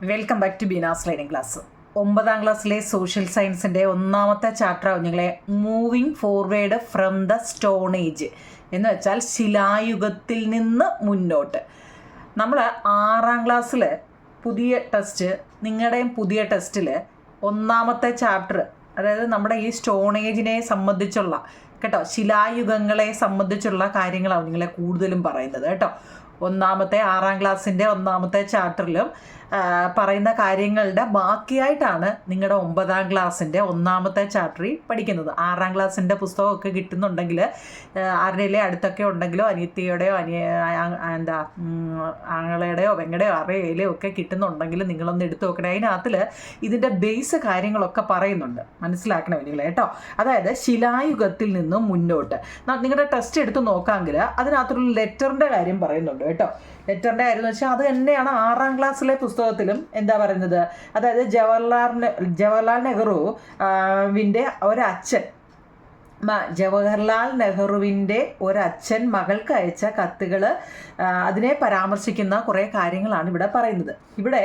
Welcome back to Beena's learning class. 9ാം ക്ലാസ്സിലെ social സയൻസിൻ്റെ ഒന്നാമത്തെ ചാപ്റ്റർ കുഞ്ഞുങ്ങളെ moving forward from the stone age എന്ന് വെച്ചാൽ ശിലായുഗത്തിൽ നിന്ന് മുന്നോട്ട്. നമ്മൾ 6ാം ക്ലാസ്സിൽ പുതിയ ടെസ്റ്റ്, നിങ്ങളുടെയും പുതിയ ടെസ്റ്റിൽ ഒന്നാമത്തെ ചാപ്റ്റർ, അതായത് നമ്മുടെ ഈ സ്റ്റോൺ ഏജിനെ സംബന്ധിച്ചുള്ള കേട്ടോ, ശിലായുഗങ്ങളെ സംബന്ധിച്ചുള്ള കാര്യങ്ങളാണ് നിങ്ങളെ കൂടുതലും പറയുന്നത് കേട്ടോ. 6ാം ക്ലാസ്സിൻ്റെ ഒന്നാമത്തെ ചാപ്റ്ററിലും പറയുന്ന കാര്യങ്ങളുടെ ബാക്കിയായിട്ടാണ് നിങ്ങളുടെ 9ാം ക്ലാസ്സിൻ്റെ ഒന്നാമത്തെ ചാപ്റ്ററിൽ പഠിക്കുന്നത്. 6ാം ക്ലാസ്സിൻ്റെ പുസ്തകമൊക്കെ കിട്ടുന്നുണ്ടെങ്കിൽ, ആരുടെയിലെ അടുത്തൊക്കെ ഉണ്ടെങ്കിലോ അനിയത്തിയുടെയോ ആങ്ങളയുടെയോ പെങ്ങളുടെയോ ആരുടെയിലോ ഒക്കെ കിട്ടുന്നുണ്ടെങ്കിൽ നിങ്ങളൊന്ന് എടുത്തു നോക്കണേ. അതിനകത്തിൽ ഇതിൻ്റെ ബേസ് കാര്യങ്ങളൊക്കെ പറയുന്നുണ്ട്, മനസ്സിലാക്കണം നിങ്ങൾ കേട്ടോ. അതായത് ശിലായുഗത്തിൽ നിന്നും മുന്നോട്ട് നിങ്ങളുടെ ടെസ്റ്റ് എടുത്ത് നോക്കാമെങ്കിൽ അതിനകത്തൊരു ലെറ്ററിൻ്റെ കാര്യം പറയുന്നുണ്ട് കേട്ടോ. ലെറ്ററിൻ്റെ കാര്യം എന്ന് വെച്ചാൽ അത് തന്നെയാണ് 6ാം ക്ലാസ്സിലെ പുസ്തകത്തിലും എന്താ പറയുന്നത്. അതായത് ജവഹർലാൽ നെഹ്റുവിൻ്റെ ഒരച്ഛൻ, ജവഹർലാൽ നെഹ്റുവിൻ്റെ ഒരച്ഛൻ മകൾക്ക് അയച്ച കത്തുകൾ, അതിനെ പരാമർശിക്കുന്ന കുറേ കാര്യങ്ങളാണ് ഇവിടെ പറയുന്നത്. ഇവിടെ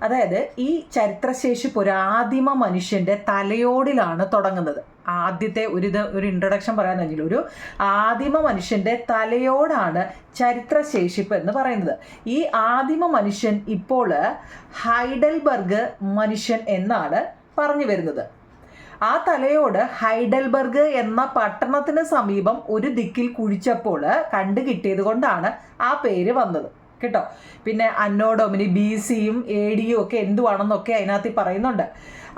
അതായത് ഈ ചരിത്രശേഷി പുരാദിമ മനുഷ്യൻ്റെ തലയോടിലാണ് തുടങ്ങുന്നത്. ആദ്യത്തെ ഒരു ഇൻട്രൊഡക്ഷൻ പറയാൻ കഴിഞ്ഞില്ല. ഒരു ആദിമ മനുഷ്യൻ്റെ തലയോടാണ് ചരിത്രശേഷിപ്പ് എന്ന് പറയുന്നത്. ഈ ആദിമ മനുഷ്യൻ ഇപ്പോൾ ഹൈഡൽബർഗ് മനുഷ്യൻ എന്നാണ് പറഞ്ഞു വരുന്നത്. ആ തലയോട് ഹൈഡൽബർഗ് എന്ന പട്ടണത്തിന് സമീപം ഒരു ദിക്കിൽ കുഴിച്ചപ്പോൾ കണ്ടു കിട്ടിയത് കൊണ്ടാണ് ആ പേര് വന്നത് കേട്ടോ. പിന്നെ അന്നോ ഡൊമിനി BC-യും AD-യും ഒക്കെ എന്തുവാണെന്നൊക്കെ അതിനകത്ത് പറയുന്നുണ്ട്.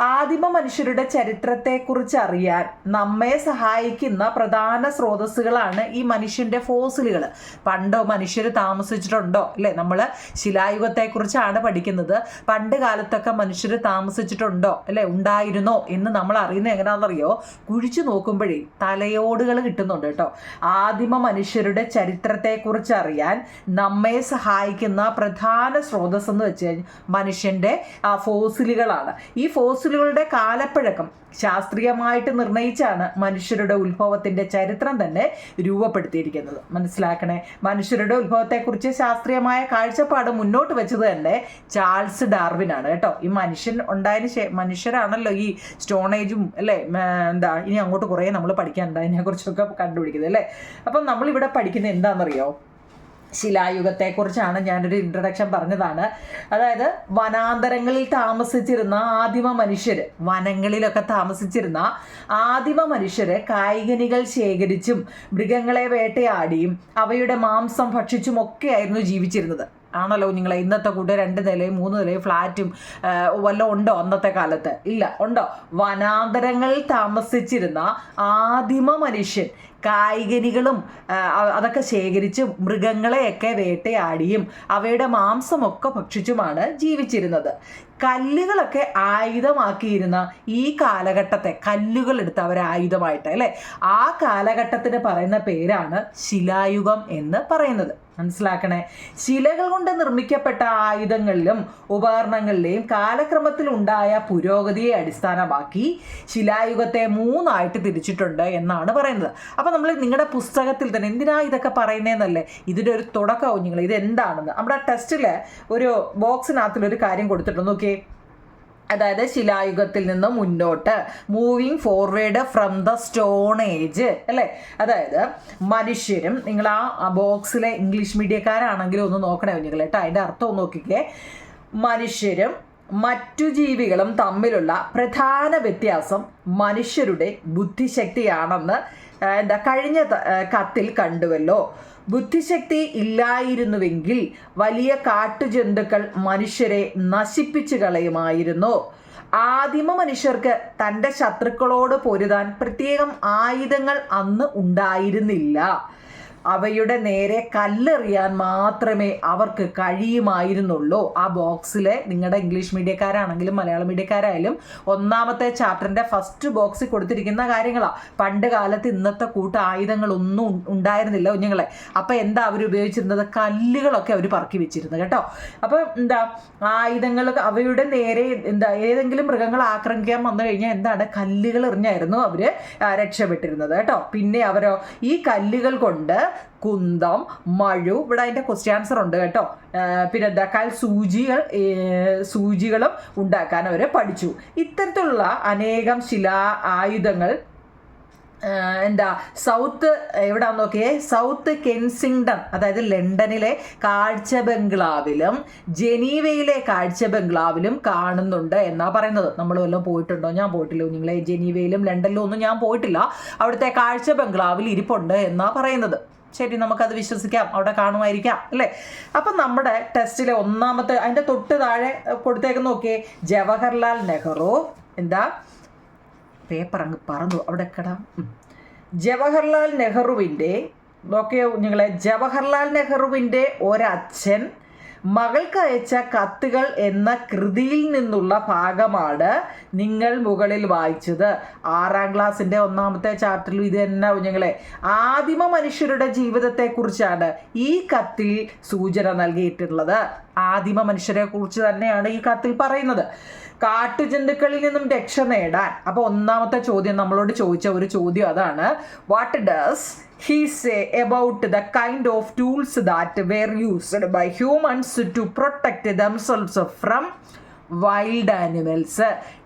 ആദിമ മനുഷ്യരുടെ ചരിത്രത്തെക്കുറിച്ച് അറിയാൻ നമ്മെ സഹായിക്കുന്ന പ്രധാന സ്രോതസ്സുകളാണ് ഈ മനുഷ്യൻ്റെ ഫോസിലുകൾ. പണ്ടോ മനുഷ്യർ താമസിച്ചിട്ടുണ്ടോ അല്ലേ? നമ്മൾ ശിലായുഗത്തെക്കുറിച്ചാണ് പഠിക്കുന്നത്. പണ്ട് കാലത്തൊക്കെ മനുഷ്യർ താമസിച്ചിട്ടുണ്ടോ അല്ലേ, ഉണ്ടായിരുന്നോ എന്ന് നമ്മൾ അറിയുന്നത് എങ്ങനെയാണെന്നറിയോ? കുഴിച്ചു നോക്കുമ്പോഴേ തലയോടുകൾ കിട്ടുന്നുണ്ട് കേട്ടോ. ആദിമ മനുഷ്യരുടെ ചരിത്രത്തെക്കുറിച്ച് അറിയാൻ നമ്മെ സഹായിക്കുന്ന പ്രധാന സ്രോതസ് എന്ന് വെച്ച് കഴിഞ്ഞാൽ മനുഷ്യൻ്റെ ഫോസിലുകളാണ്. ഈ ഫോസിലുകളുടെ കാലപ്പഴക്കം ശാസ്ത്രീയമായിട്ട് നിർണയിച്ചാണ് മനുഷ്യരുടെ ഉത്ഭവത്തിൻ്റെ ചരിത്രം തന്നെ രൂപപ്പെടുത്തിയിരിക്കുന്നത്. മനസ്സിലാക്കണേ. മനുഷ്യരുടെ ഉത്ഭവത്തെക്കുറിച്ച് ശാസ്ത്രീയമായ കാഴ്ചപ്പാട് മുന്നോട്ട് വെച്ചത് തന്നെ ചാൾസ് ഡാർവിനാണ് കേട്ടോ. ഈ മനുഷ്യൻ ഉണ്ടായതിന് മനുഷ്യരാണല്ലോ ഈ സ്റ്റോൺ ഏജും അല്ലേ, ഇനി അങ്ങോട്ട് കുറേ നമ്മൾ പഠിക്കാനുണ്ട്, അതിനെക്കുറിച്ചൊക്കെ കണ്ടുപിടിക്കുന്നത് അല്ലേ. അപ്പം നമ്മളിവിടെ പഠിക്കുന്നത് എന്താണെന്നറിയോ? ശിലായുഗത്തെക്കുറിച്ചാണ്. ഞാനൊരു ഇൻട്രൊഡക്ഷൻ പറഞ്ഞതാണ്. അതായത് വനാന്തരങ്ങളിൽ താമസിച്ചിരുന്ന ആദിമ മനുഷ്യർ, വനങ്ങളിലൊക്കെ താമസിച്ചിരുന്ന ആദിമ മനുഷ്യർ കായ്കനികൾ ശേഖരിച്ചും മൃഗങ്ങളെ വേട്ടയാടിയും അവയുടെ മാംസം ഭക്ഷിച്ചും ഒക്കെയായിരുന്നു ജീവിച്ചിരുന്നത്. ആണല്ലോ നിങ്ങളെ ഇന്നത്തെ കൂട്ട് 2 നിലയും 3 നിലയും ഫ്ലാറ്റും വല്ലതും ഉണ്ടോ അന്നത്തെ കാലത്ത്? ഇല്ല. ഉണ്ടോ? വനാന്തരങ്ങളിൽ താമസിച്ചിരുന്ന ആദിമ മനുഷ്യൻ കായ്കനികളും അതൊക്കെ ശേഖരിച്ച് മൃഗങ്ങളെയൊക്കെ വേട്ടയാടിയും അവയുടെ മാംസമൊക്കെ ഭക്ഷിച്ചുമാണ് ജീവിച്ചിരുന്നത്. കല്ലുകളൊക്കെ ആയുധമാക്കിയിരുന്ന ഈ കാലഘട്ടത്തെ, കല്ലുകൾ എടുത്ത് അവർ ആയുധമായിട്ട് അല്ലേ, ആ കാലഘട്ടത്തിന് പറയുന്ന പേരാണ് ശിലായുഗം എന്ന് പറയുന്നത്. മനസ്സിലാക്കണേ. ശിലകൾ കൊണ്ട് നിർമ്മിക്കപ്പെട്ട ആയുധങ്ങളിലും ഉപകരണങ്ങളിലെയും കാലക്രമത്തിൽ ഉണ്ടായ പുരോഗതിയെ അടിസ്ഥാനമാക്കി ശിലായുഗത്തെ 3ആയിട്ട് തിരിച്ചിട്ടുണ്ട് എന്നാണ് പറയുന്നത്. അപ്പം നമ്മൾ നിങ്ങളുടെ പുസ്തകത്തിൽ തന്നെ എന്തിനാ ഇതൊക്കെ പറയുന്നതെന്നല്ലേ, ഇതിൻ്റെ ഒരു തുടക്കവും നിങ്ങൾ ഇതെന്താണെന്ന് നമ്മുടെ ടെസ്റ്റിൽ ഒരു ബോക്സിനകത്തിലൊരു കാര്യം കൊടുത്തിട്ടുണ്ട് നോക്കിയേ. അതായത് ശിലായുഗത്തിൽ നിന്ന് മുന്നോട്ട്, moving forward from the stone age അല്ലേ. അതായത് മനുഷ്യരും, നിങ്ങൾ ആ ബോക്സിലെ ഇംഗ്ലീഷ് മീഡിയക്കാരാണെങ്കിലും ഒന്ന് നോക്കണേ നിങ്ങൾ കേട്ടോ, അതിൻ്റെ അർത്ഥം ഒന്ന് നോക്കിക്കേ. മനുഷ്യരും മറ്റു ജീവികളും തമ്മിലുള്ള പ്രധാന വ്യത്യാസം മനുഷ്യരുടെ ബുദ്ധിശക്തിയാണെന്ന് കഴിഞ്ഞ കത്തിൽ കണ്ടുവല്ലോ. ബുദ്ധിശക്തി ഇല്ലായിരുന്നുവെങ്കിൽ വലിയ കാട്ടുജന്തുക്കൾ മനുഷ്യരെ നശിപ്പിച്ചു കളയുമായിരുന്നു. ആദിമ മനുഷ്യർക്ക് തൻ്റെ ശത്രുക്കളോട് പൊരുതാൻ പ്രത്യേകം ആയുധങ്ങൾ അന്ന് ഉണ്ടായിരുന്നില്ല. അവയുടെ നേരെ കല്ലെറിയാൻ മാത്രമേ അവർക്ക് കഴിയുമായിരുന്നുള്ളൂ. ആ ബോക്സിൽ നിങ്ങളുടെ ഇംഗ്ലീഷ് മീഡിയക്കാരാണെങ്കിലും മലയാളം മീഡിയക്കാരായാലും ഒന്നാമത്തെ ചാപ്റ്ററിൻ്റെ ഫസ്റ്റ് ബോക്സിൽ കൊടുത്തിരിക്കുന്ന കാര്യങ്ങളാണ്. പണ്ട് കാലത്ത് ഇന്നത്തെ കൂട്ട ആയുധങ്ങളൊന്നും ഉണ്ടായിരുന്നില്ല കുഞ്ഞുങ്ങളെ. അപ്പോൾ എന്താ അവർ ഉപയോഗിച്ചിരുന്നത്? കല്ലുകളൊക്കെ അവർ പറക്കി വെച്ചിരുന്നത് കേട്ടോ. അപ്പോൾ ആയുധങ്ങൾ അവയുടെ നേരെ ഏതെങ്കിലും മൃഗങ്ങൾ ആക്രമിക്കാൻ വന്നു കഴിഞ്ഞാൽ കല്ലുകൾ എറിഞ്ഞായിരുന്നു അവർ രക്ഷപ്പെട്ടിരുന്നത് കേട്ടോ. പിന്നെ അവരോ ഈ കല്ലുകൾ കൊണ്ട് കുന്തം, മഴു, ഇവിടെ അതിൻ്റെ ക്വസ്റ്റ്യൻ ആൻസർ ഉണ്ട് കേട്ടോ. പിന്നെ എന്താ സൂചികളും ഉണ്ടാക്കാൻ അവർ പഠിച്ചു. ഇത്തരത്തിലുള്ള അനേകം ശിലാ ആയുധങ്ങൾ സൗത്ത് എവിടാന്ന് നോക്കിയേ, സൗത്ത് കെൻസിങ്ടൺ, അതായത് ലണ്ടനിലെ കാഴ്ച ബംഗ്ലാവിലും ജനീവയിലെ കാഴ്ച ബംഗ്ലാവിലും കാണുന്നുണ്ട് എന്നാ പറയുന്നത്. നമ്മൾ വല്ലതും പോയിട്ടുണ്ടോ? ഞാൻ പോയിട്ടില്ല നിങ്ങളെ. ജനീവയിലും ലണ്ടനിലും ഒന്നും ഞാൻ പോയിട്ടില്ല. അവിടുത്തെ കാഴ്ച ബംഗ്ലാവിൽ ഇരിപ്പുണ്ട് എന്നാ പറയുന്നത്. ശരി, നമുക്കത് വിശ്വസിക്കാം, അവിടെ കാണുമായിരിക്കാം അല്ലേ. അപ്പം നമ്മുടെ ടെസ്റ്റിലെ ഒന്നാമത്തെ അതിൻ്റെ തൊട്ട് താഴെ കൊടുത്തേക്ക് നോക്കിയേ, ജവഹർലാൽ നെഹ്റു പേപ്പർ അങ്ങ് പറന്നു അവിടെ കിടാം. ജവഹർലാൽ നെഹ്റുവിൻ്റെ നോക്കിയോ നിങ്ങളെ, ജവഹർലാൽ നെഹ്റുവിൻ്റെ ഒരച്ഛൻ മകൾക്ക് അയച്ച കത്തുകൾ എന്ന കൃതിയിൽ നിന്നുള്ള ഭാഗമാണ് നിങ്ങൾ മുകളിൽ വായിച്ചത്. 6ാം ക്ലാസ്സിൻ്റെ ഒന്നാമത്തെ ചാപ്റ്ററിൽ ഇത് തന്നെ കുഞ്ഞുങ്ങളെ. ആദിമ മനുഷ്യരുടെ ജീവിതത്തെക്കുറിച്ചാണ് ഈ കത്തിൽ സൂചന നൽകിയിട്ടുള്ളത്. ആദിമ മനുഷ്യരെ കുറിച്ച് തന്നെയാണ് ഈ കത്തിൽ പറയുന്നത്. കാട്ടുജന്തുക്കളിൽ നിന്നും രക്ഷ നേടാൻ, അപ്പോൾ ഒന്നാമത്തെ ചോദ്യം നമ്മളോട് ചോദിച്ച ഒരു ചോദ്യം അതാണ്, what does he say about the kind of tools that were used by humans to protect themselves from wild animals?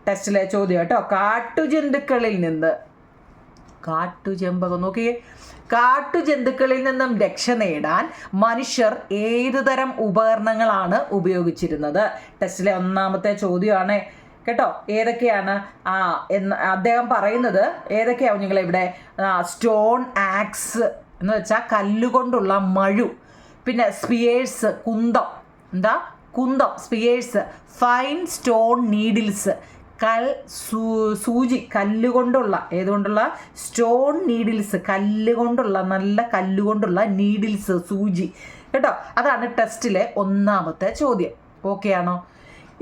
ടെസ്റ്റിലെ ചോദ്യം കേട്ടോ. കാട്ടുജന്തുക്കളിൽ നിന്ന്, കാട്ടുചെമ്പകം നോക്കിയേ, കാട്ടുജന്തുക്കളിൽ നിന്നും രക്ഷ നേടാൻ മനുഷ്യർ ഏതുതരം ഉപകരണങ്ങളാണ് ഉപയോഗിച്ചിരുന്നത്? ടെസ്റ്റിലെ ഒന്നാമത്തെ ചോദ്യമാണ് കേട്ടോ. ഏതൊക്കെയാണ് എന്ന് അദ്ദേഹം പറയുന്നത് ഏതൊക്കെയാവും നിങ്ങളെ ഇവിടെ? സ്റ്റോൺ ആക്സ് എന്ന് വെച്ചാൽ കല്ലുകൊണ്ടുള്ള മഴു, പിന്നെ സ്പിയേഴ്സ് കുന്തം സ്പിയേഴ്സ്, ഫൈൻ സ്റ്റോൺ നീഡിൽസ് സൂചി കല്ലുകൊണ്ടുള്ള, ഏതുകൊണ്ടുള്ള? സ്റ്റോൺ നീഡിൽസ്, നല്ല കല്ലുകൊണ്ടുള്ള നീഡിൽസ്, സൂചി കേട്ടോ. അതാണ് ടെസ്റ്റിലെ ഒന്നാമത്തെ ചോദ്യം. ഓക്കെ ആണോ?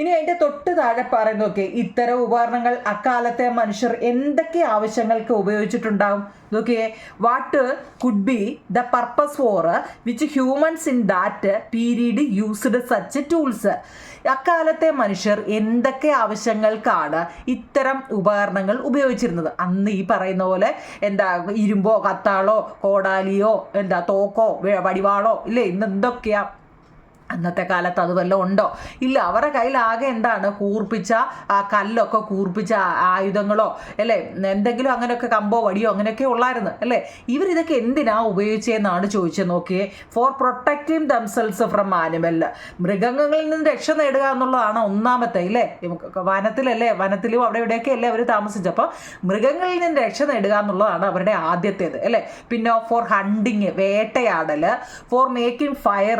ഇനി അതിൻ്റെ തൊട്ട് താഴെ പറയുന്ന നോക്കിയേ, ഇത്തരം ഉപകരണങ്ങൾ അക്കാലത്തെ മനുഷ്യർ എന്തൊക്കെ ആവശ്യങ്ങൾക്ക് ഉപയോഗിച്ചിട്ടുണ്ടാകും? നോക്കിയേ, what could be the purpose for which humans in that period used such tools? അക്കാലത്തെ മനുഷ്യർ എന്തൊക്കെ ആവശ്യങ്ങൾക്കാണ് ഇത്തരം ഉപകരണങ്ങൾ ഉപയോഗിച്ചിരുന്നത്? അന്ന് ഈ പറയുന്ന പോലെ ഇരുമ്പോ കത്താളോ കോടാലിയോ തോക്കോ വടിവാളോ ഇല്ലേ? ഇന്ന് എന്തൊക്കെയാ? അന്നത്തെ കാലത്ത് അത് വല്ലതും ഉണ്ടോ? ഇല്ല. അവരുടെ കയ്യിൽ ആകെ കൂർപ്പിച്ച കല്ലൊക്കെ കൂർപ്പിച്ച ആയുധങ്ങളോ അല്ലേ, എന്തെങ്കിലും അങ്ങനെയൊക്കെ കമ്പോ വടിയോ അങ്ങനെയൊക്കെ ഉള്ളായിരുന്നു അല്ലേ. ഇവരിതൊക്കെ എന്തിനാ ഉപയോഗിച്ചതെന്നാണ് ചോദിച്ചത്. നോക്കിയേ, four protecting themselves from animal, മൃഗങ്ങളിൽ നിന്ന് രക്ഷ നേടുക എന്നുള്ളതാണ് ഒന്നാമത്തെ ഇല്ലേ. വനത്തിലും അവിടെ ഇവിടെയൊക്കെ അല്ലേ അവർ താമസിച്ചത്. അപ്പോൾ മൃഗങ്ങളിൽ നിന്ന് രക്ഷ നേടുക എന്നുള്ളതാണ് അവരുടെ ആദ്യത്തേത് അല്ലേ. പിന്നെ ഫോർ ഹണ്ടിങ്, വേട്ടയാടൽ, ഫോർ മേക്കിംഗ് ഫയർ,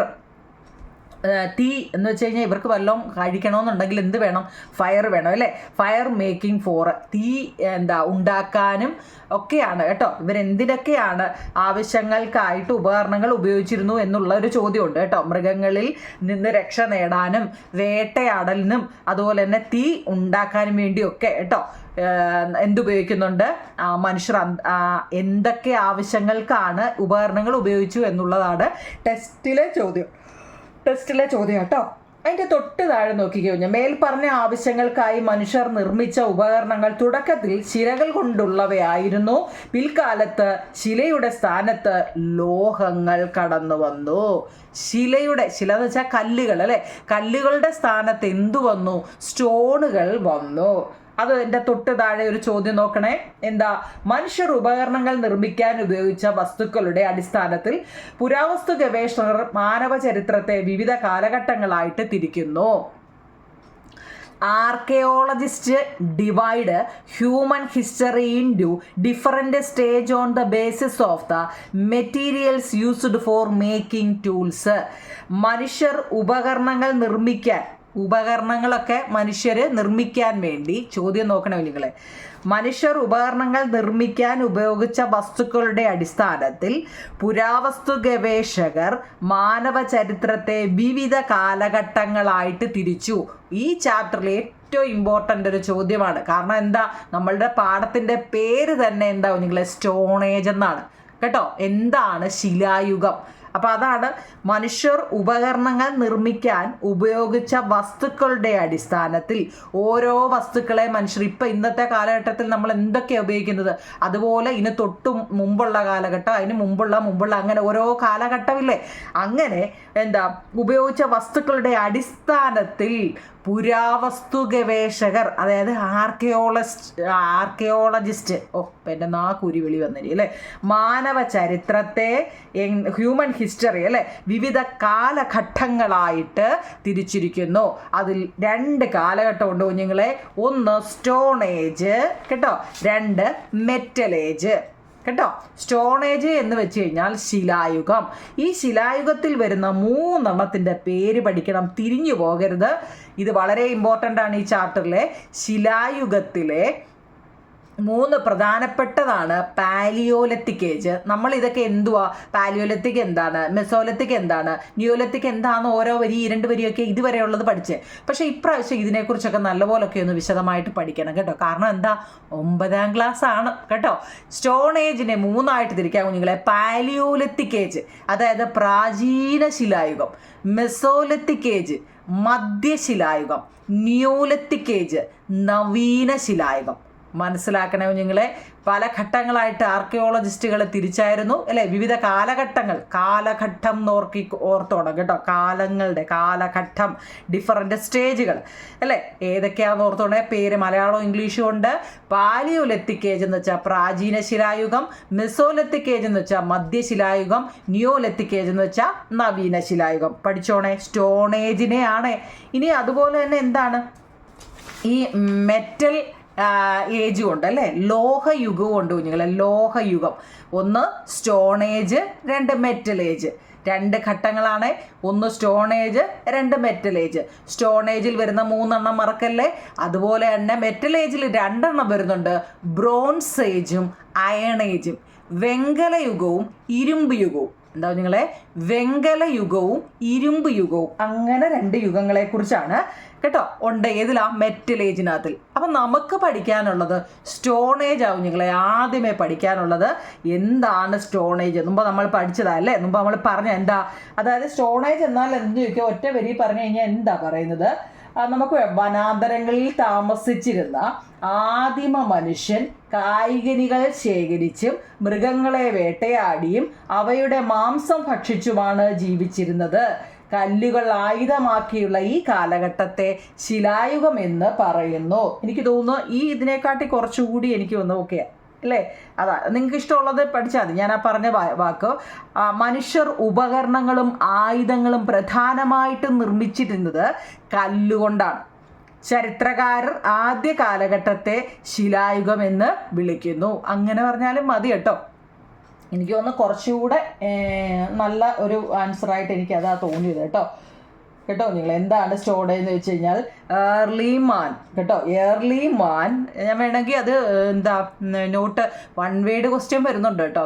തീ എന്ന് വെച്ച് കഴിഞ്ഞാൽ ഇവർക്ക് വല്ലതും കഴിക്കണമെന്നുണ്ടെങ്കിൽ എന്ത് വേണം? ഫയർ വേണം അല്ലേ. ഫയർ മേക്കിംഗ് ഫോർ, തീ ഉണ്ടാക്കാനും ഒക്കെയാണ് കേട്ടോ. ഇവരെന്തിനൊക്കെയാണ് ആവശ്യങ്ങൾക്കായിട്ട് ഉപകരണങ്ങൾ ഉപയോഗിച്ചിരുന്നു എന്നുള്ള ഒരു ചോദ്യമുണ്ട് കേട്ടോ. മൃഗങ്ങളിൽ നിന്ന് രക്ഷ നേടാനും വേട്ടയാടലിനും അതുപോലെ തന്നെ തീ ഉണ്ടാക്കാനും വേണ്ടിയൊക്കെ കേട്ടോ എന്തുപയോഗിക്കുന്നുണ്ട്? മനുഷ്യർ എന്തൊക്കെ ആവശ്യങ്ങൾക്കാണ് ഉപകരണങ്ങൾ ഉപയോഗിച്ചു എന്നുള്ളതാണ് ടെസ്റ്റിലെ ചോദ്യം കേട്ടോ. അതിൻ്റെ തൊട്ട് താഴെ നോക്കിക്കഴിഞ്ഞാൽ മേൽപ്പറഞ്ഞ ആവശ്യങ്ങൾക്കായി മനുഷ്യർ നിർമ്മിച്ച ഉപകരണങ്ങൾ തുടക്കത്തിൽ ശിലകൾ കൊണ്ടുള്ളവയായിരുന്നു. പിൽക്കാലത്ത് ശിലയുടെ സ്ഥാനത്ത് ലോഹങ്ങൾ കടന്നു വന്നു. ശില എന്ന് വെച്ചാൽ കല്ലുകൾ അല്ലേ. കല്ലുകളുടെ സ്ഥാനത്ത് എന്തു വന്നു? സ്റ്റോണുകൾ വന്നു. അത് എൻ്റെ തൊട്ട് താഴെ ഒരു ചോദ്യം നോക്കണേ. മനുഷ്യർ ഉപകരണങ്ങൾ നിർമ്മിക്കാൻ ഉപയോഗിച്ച വസ്തുക്കളുടെ അടിസ്ഥാനത്തിൽ പുരാവസ്തു ഗവേഷകർ മാനവ ചരിത്രത്തെ വിവിധ കാലഘട്ടങ്ങളായിട്ട് തിരിക്കുന്നു. Archaeologist divide human history into different stage on the basis of the materials used for making tools. മനുഷ്യർ ഉപകരണങ്ങളൊക്കെ മനുഷ്യർ നിർമ്മിക്കാൻ വേണ്ടി, ചോദ്യം നോക്കണേ നിങ്ങളെ, മനുഷ്യർ ഉപകരണങ്ങൾ നിർമ്മിക്കാൻ ഉപയോഗിച്ച വസ്തുക്കളുടെ അടിസ്ഥാനത്തിൽ പുരാവസ്തു ഗവേഷകർ മാനവ ചരിത്രത്തെ വിവിധ കാലഘട്ടങ്ങളായിട്ട് തിരിച്ചു. ഈ ചാപ്റ്ററിൽ ഏറ്റവും ഇമ്പോർട്ടൻ്റ് ഒരു ചോദ്യമാണ്. കാരണം നമ്മളുടെ പാഠത്തിൻ്റെ പേര് തന്നെ നിങ്ങളെ സ്റ്റോൺ ഏജ് എന്നാണ് കേട്ടോ. എന്താണ് ശിലായുഗം? അപ്പോൾ അതാണ് മനുഷ്യർ ഉപകരണങ്ങൾ നിർമ്മിക്കാൻ ഉപയോഗിച്ച വസ്തുക്കളുടെ അടിസ്ഥാനത്തിൽ ഓരോ വസ്തുക്കളെ മനുഷ്യർ ഇപ്പം ഇന്നത്തെ കാലഘട്ടത്തിൽ നമ്മൾ എന്തൊക്കെയാണ് ഉപയോഗിക്കുന്നത് അതുപോലെ ഇനി തൊട്ട് മുമ്പുള്ള കാലഘട്ടം, അതിന് മുമ്പുള്ള അങ്ങനെ ഓരോ കാലഘട്ടമില്ലേ, അങ്ങനെ ഉപയോഗിച്ച വസ്തുക്കളുടെ അടിസ്ഥാനത്തിൽ പുരാവസ്തു ഗവേഷകർ, അതായത് ആർക്കിയോളജിസ്റ്റ്, എൻ്റെ നാക്കുരി വെളി വന്നിരി അല്ലേ, മാനവ ചരിത്രത്തെ ഹ്യൂമൻ ഹിസ്റ്ററി അല്ലേ വിവിധ കാലഘട്ടങ്ങളായിട്ട് തിരിച്ചിരിക്കുന്നു. അതിൽ 2 കാലഘട്ടമുണ്ട് കുഞ്ഞുങ്ങളെ. ഒന്ന് സ്റ്റോൺ ഏജ് കേട്ടോ, 2 മെറ്റൽ ഏജ് കേട്ടോ. സ്റ്റോൺ ഏജ് എന്ന് വെച്ച് കഴിഞ്ഞാൽ ശിലായുഗം. ഈ ശിലായുഗത്തിൽ വരുന്ന 3 എണ്ണത്തിൻ്റെ പേര് പഠിക്കണം, തിരിഞ്ഞു പോകരുത്. ഇത് വളരെ ഇമ്പോർട്ടൻ്റ് ആണ് ഈ ചാപ്റ്ററിലെ. ശിലായുഗത്തിലെ 3 പ്രധാനപ്പെട്ടതാണ് പാലിയോലിത്തിക് ഏജ്. നമ്മൾ ഇതൊക്കെ എന്തുവാ, പാലിയോലിത്തിക് എന്താണ്, മെസോലിത്തിക് എന്താണ്, നിയോലിത്തിക് എന്താണെന്ന് ഓരോ വരി 2 വരിയൊക്കെ ഇതുവരെയുള്ളത് പഠിച്ച്. പക്ഷേ ഇപ്രാവശ്യം ഇതിനെക്കുറിച്ചൊക്കെ നല്ലപോലൊക്കെ ഒന്ന് വിശദമായിട്ട് പഠിക്കണം കേട്ടോ. കാരണം എന്താ, 9ാം ക്ലാസ് ആണ് കേട്ടോ. സ്റ്റോൺ ഏജിനെ 3ആയിട്ട് തിരിക്കാം കുഞ്ഞുങ്ങളെ. പാലിയോലിത്തിക് ഏജ് അതായത് പ്രാചീന ശിലായുഗം, മെസോലിത്തിക് ഏജ് മധ്യശിലായുഗം, നിയോലിത്തിക് ഏജ് നവീന ശിലായുഗം. മനസ്സിലാക്കണേ കുഞ്ഞുങ്ങളെ. പല ഘട്ടങ്ങളായിട്ട് ആർക്കിയോളജിസ്റ്റുകൾ തിരിച്ചായിരുന്നു അല്ലേ, വിവിധ കാലഘട്ടം ഓർത്തോണം കേട്ടോ. കാലഘട്ടം, ഡിഫറൻറ്റ് സ്റ്റേജുകൾ അല്ലേ, ഏതൊക്കെയാണെന്ന് ഓർത്തോണേ. പേര് മലയാളവും ഇംഗ്ലീഷും ഉണ്ട്. പാലിയോലിത്തിക് ഏജ് എന്ന് വെച്ചാൽ പ്രാചീന ശിലായുഗം, മെസോലിത്തിക് ഏജ് എന്ന് വെച്ചാൽ മധ്യശിലായുഗം, നിയോലിത്തിക് ഏജ് എന്ന് വെച്ചാൽ നവീന ശിലായുഗം. പഠിച്ചോണേ, സ്റ്റോൺ ഏജിനെ ആണ്. ഇനി അതുപോലെ തന്നെ എന്താണ് ഈ മെറ്റൽ ഏജും ഉണ്ട് അല്ലേ, ലോഹയുഗവും ഉണ്ട് കുഞ്ഞുങ്ങളെ. ലോഹയുഗം, ഒന്ന് സ്റ്റോൺ ഏജ്, 2 മെറ്റൽ ഏജ്. 2 ഘട്ടങ്ങളാണ്. ഒന്ന് stone age, 2 metal age. Stone ഏജിൽ വരുന്ന 3 എണ്ണം മറക്കല്ലേ. അതുപോലെ തന്നെ മെറ്റൽ ഏജിൽ 2 എണ്ണം വരുന്നുണ്ട്, ബ്രോൺസ് ഏജും അയൺ ഏജും. വെങ്കല യുഗവും ഇരുമ്പ് യുഗവും. എന്താ നിങ്ങളെ, വെങ്കല യുഗവും ഇരുമ്പ് യുഗവും. അങ്ങനെ 2 യുഗങ്ങളെ കുറിച്ചാണ് കേട്ടോ ഉണ്ട്. ഏതിലാ, മെറ്റൽ ഏജിനകത്തിൽ. അപ്പം നമുക്ക് പഠിക്കാനുള്ളത് സ്റ്റോൺ ഏജ് ആവും നിങ്ങളെ. ആദ്യമേ പഠിക്കാനുള്ളത് എന്താണ് സ്റ്റോൺ ഏജ്. മുമ്പ് നമ്മൾ പഠിച്ചതല്ലേ, മുമ്പ് നമ്മൾ പറഞ്ഞ എന്താ, അതായത് സ്റ്റോൺ ഏജ് എന്നാൽ എന്ത് ചോദിക്കുക, ഒറ്റ വരി പറഞ്ഞു കഴിഞ്ഞാൽ എന്താ പറയുന്നത്, നമുക്ക് വനാന്തരങ്ങളിൽ താമസിച്ചിരുന്ന ആദിമ മനുഷ്യൻ കായ്കനികൾ ശേഖരിച്ചും മൃഗങ്ങളെ വേട്ടയാടിയും അവയുടെ മാംസം ഭക്ഷിച്ചുമാണ് ജീവിച്ചിരുന്നത്. കല്ലുകൾ ആയുധമാക്കിയുള്ള ഈ കാലഘട്ടത്തെ ശിലായുഗം എന്ന് പറയുന്നു. എനിക്ക് തോന്നുന്നു ഇതിനെക്കാട്ടി കുറച്ചുകൂടി എനിക്ക് ഒന്ന് ഓക്കെ അല്ലേ. അതാ നിങ്ങൾക്ക് ഇഷ്ടമുള്ളത് പഠിച്ചാൽ മതി. ഞാൻ പറഞ്ഞ വാക്ക്, മനുഷ്യർ ഉപകരണങ്ങളും ആയുധങ്ങളും പ്രധാനമായിട്ടും നിർമ്മിച്ചിരുന്നത് കല്ലുകൊണ്ടാണ്. ചരിത്രകാരർ ആദ്യ കാലഘട്ടത്തെ ശിലായുഗം എന്ന് വിളിക്കുന്നു. അങ്ങനെ പറഞ്ഞാലും മതി കേട്ടോ. എനിക്ക് തോന്നുന്നു കുറച്ചുകൂടെ നല്ല ഒരു ആൻസറായിട്ട് എനിക്കതാ തോന്നിയത് കേട്ടോ നിങ്ങൾ. എന്താണ് സ്റ്റോൺ എന്ന് വെച്ച് കഴിഞ്ഞാൽ ഏർലി മാൻ കേട്ടോ. ഏർലി മാൻ ഞാൻ വേണമെങ്കിൽ അത് നോട്ട് 1 വേർഡ് ക്വസ്റ്റ്യൻ വരുന്നുണ്ട് കേട്ടോ.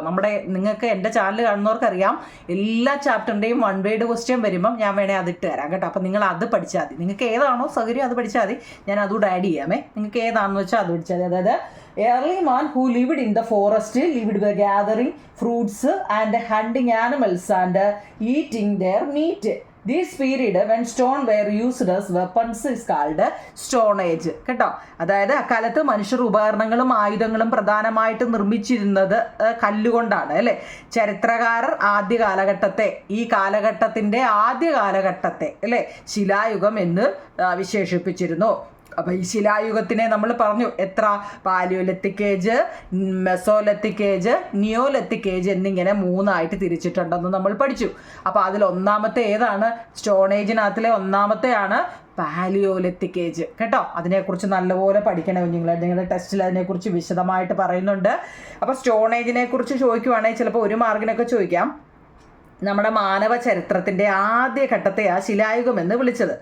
നിങ്ങൾക്ക് എൻ്റെ ചാനൽ കാണുന്നവർക്കറിയാം, എല്ലാ ചാപ്റ്ററിൻ്റെയും 1 വേർഡ് ക്വസ്റ്റ്യൻ വരുമ്പം ഞാൻ വേണേൽ അതിട്ട് തരാം കേട്ടോ. അപ്പം നിങ്ങൾ അത് പഠിച്ചാൽ മതി. നിങ്ങൾക്ക് ഏതാണോ സൗകര്യം അത് പഠിച്ചാൽ മതി. ഞാൻ അതുകൂടെ ആഡ് ചെയ്യാമേ. നിങ്ങൾക്ക് ഏതാണെന്ന് വെച്ചാൽ അത് പഠിച്ചാൽ മതി. അതായത് early man who lived in the forest lived by gathering fruits and hunting animals and eating their meat. This period when stone were used as weapons is called stone age കേട്ടോ. അതായത് അക്കാലത്ത് മനുഷ്യർ ഉപകരണങ്ങളും ആയുധങ്ങളും പ്രധാനമായിട്ട് നിർമ്മിച്ചിരുന്നത് കല്ലുകൊണ്ടാണ് അല്ലേ. ചരിത്രകാരർ ആദ്യ കാലഘട്ടത്തെ, ഈ കാലഘട്ടത്തിൻ്റെ ആദ്യ കാലഘട്ടത്തെ അല്ലേ ശിലായുഗം എന്ന് വിശേഷിപ്പിച്ചിരുന്നു. അപ്പോൾ ഈ ശിലായുഗത്തിനെ നമ്മൾ പറഞ്ഞു എത്ര, paleolithic age, mesolithic age, neolithic age എന്നിങ്ങനെ 3ആയിട്ട് തിരിച്ചിട്ടുണ്ടെന്ന് നമ്മൾ പഠിച്ചു. അപ്പോൾ അതിൽ ഒന്നാമത്തെ ഏതാണ്, സ്റ്റോൺ ഏജിനകത്തിലെ ഒന്നാമത്തെയാണ് പാലിയോലിത്തിക് ഏജ് കേട്ടോ. അതിനെക്കുറിച്ച് നല്ലപോലെ പഠിക്കണം നിങ്ങളുടെ ടെസ്റ്റിൽ അതിനെക്കുറിച്ച് വിശദമായിട്ട് പറയുന്നുണ്ട്. അപ്പോൾ സ്റ്റോൺ ഏജിനെ കുറിച്ച് ചോദിക്കുവാണെങ്കിൽ ചിലപ്പോൾ 1 മാർക്കിനൊക്കെ ചോദിക്കാം. നമ്മുടെ മാനവ ചരിത്രത്തിൻ്റെ ആദ്യ ഘട്ടത്തെ ശിലായുഗം എന്ന് വിളിച്ചത്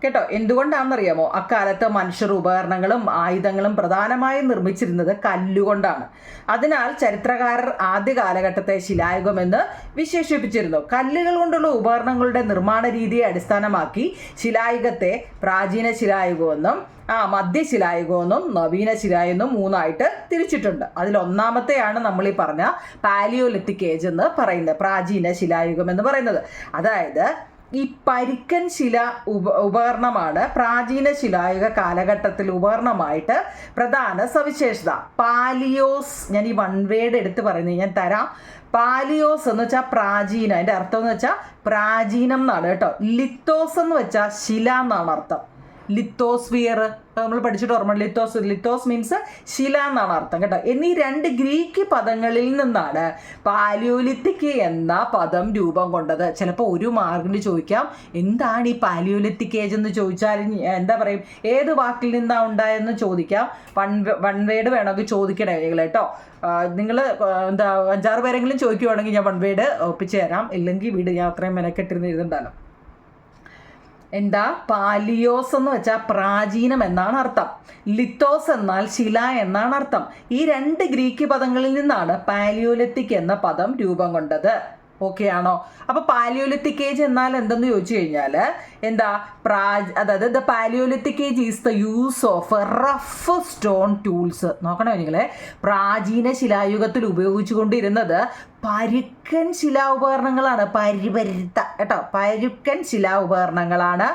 കേട്ടോ. എന്തുകൊണ്ടാണെന്നറിയാമോ? അക്കാലത്ത് മനുഷ്യർ ഉപകരണങ്ങളും ആയുധങ്ങളും പ്രധാനമായും നിർമ്മിച്ചിരുന്നത് കല്ലുകൊണ്ടാണ്. അതിനാൽ ചരിത്രകാരർ ആദ്യ കാലഘട്ടത്തെ ശിലായുഗമെന്ന് വിശേഷിപ്പിച്ചിരുന്നു. കല്ലുകൾ കൊണ്ടുള്ള ഉപകരണങ്ങളുടെ നിർമ്മാണ രീതിയെ അടിസ്ഥാനമാക്കി ശിലായുഗത്തെ പ്രാചീന ശിലായുഗമെന്നും മധ്യശിലായുഗമെന്നും നവീന ശിലായുഗമെന്നും മൂന്നായിട്ട് തിരിച്ചിട്ടുണ്ട്. അതിലൊന്നാമത്തെയാണ് നമ്മൾ ഈ പറഞ്ഞ പാലിയോലിത്തിക് ഏജ് എന്ന് പറയുന്നത്, പ്രാചീന ശിലായുഗം എന്ന് പറയുന്നത്. അതായത് ഈ പരിക്കൻ ശില ഉപകരണമാണ് പ്രാചീന ശിലായുഗ കാലഘട്ടത്തിൽ ഉപകരണമായിട്ട് പ്രധാന സവിശേഷത. പാലിയോസ്, ഞാൻ ഈ വൺ വേർഡ് എടുത്ത് പറയുന്നത് ഞാൻ തരാം. പാലിയോസ് എന്ന് വെച്ചാൽ പ്രാചീന, അതിൻ്റെ അർത്ഥം എന്ന് വെച്ചാൽ പ്രാചീനം എന്നാണ് കേട്ടോ. ലിത്തോസ് എന്ന് വെച്ചാൽ ശില എന്നാണ് അർത്ഥം. ലിത്തോസ്ഫിയർ നമ്മൾ പഠിച്ചിട്ട് ഓർമ്മ. ലിത്തോസ് മീൻസ് ശില എന്നാണ് അർത്ഥം കേട്ടോ. എന്നീ രണ്ട് ഗ്രീക്ക് പദങ്ങളിൽ നിന്നാണ് പാലിയോലിത്തിക് എന്ന പദം രൂപം കൊണ്ടത്. ചിലപ്പോൾ ഒരു മാർക്കിന് ചോദിക്കാം, എന്താണ് ഈ പാലിയോലിത്തിക് ഏജ് എന്ന് ചോദിച്ചാൽ എന്താ പറയും, ഏത് വാക്കിൽ നിന്നാണ് ഉണ്ടായെന്ന് ചോദിക്കാം. വൺ വേർഡ് വേണമെങ്കിൽ ചോദിക്കണേ നിങ്ങൾ കേട്ടോ. നിങ്ങൾ 5-6 പേരെങ്കിലും ചോദിക്കുവാണെങ്കിൽ ഞാൻ വൺ വേർഡ് ഒപ്പിച്ച് തരാം. ഇല്ലെങ്കിൽ വീട് ഞാൻ അത്രയും മെനക്കെട്ടിരുന്ന് എഴുതുന്നുണ്ടല്ലോ. എന്താ പാലിയോസ് എന്ന് വെച്ചാൽ പ്രാചീനം എന്നാണ് അർത്ഥം. ലിത്തോസ് എന്നാൽ ശില എന്നാണ് അർത്ഥം. ഈ രണ്ട് ഗ്രീക്ക് പദങ്ങളിൽ നിന്നാണ് പാലിയോലിത്തിക് എന്ന പദം രൂപം കൊണ്ടത്. ഓക്കെ ആണോ? അപ്പോൾ പാലിയോലിത്തിക് ഏജ് എന്നാൽ എന്തെന്ന് ചോദിച്ചു കഴിഞ്ഞാൽ എന്താ അതായത് the paleolithic age is the use of rough stone tools. നോക്കണേ നിങ്ങളെ, പ്രാചീന ശിലായുഗത്തിൽ ഉപയോഗിച്ചുകൊണ്ടിരുന്നത് പരുക്കൻ ശിലാ ഉപകരണങ്ങളാണ്. കേട്ടോ, പരുക്കൻ ശിലാ ഉപകരണങ്ങളാണ്.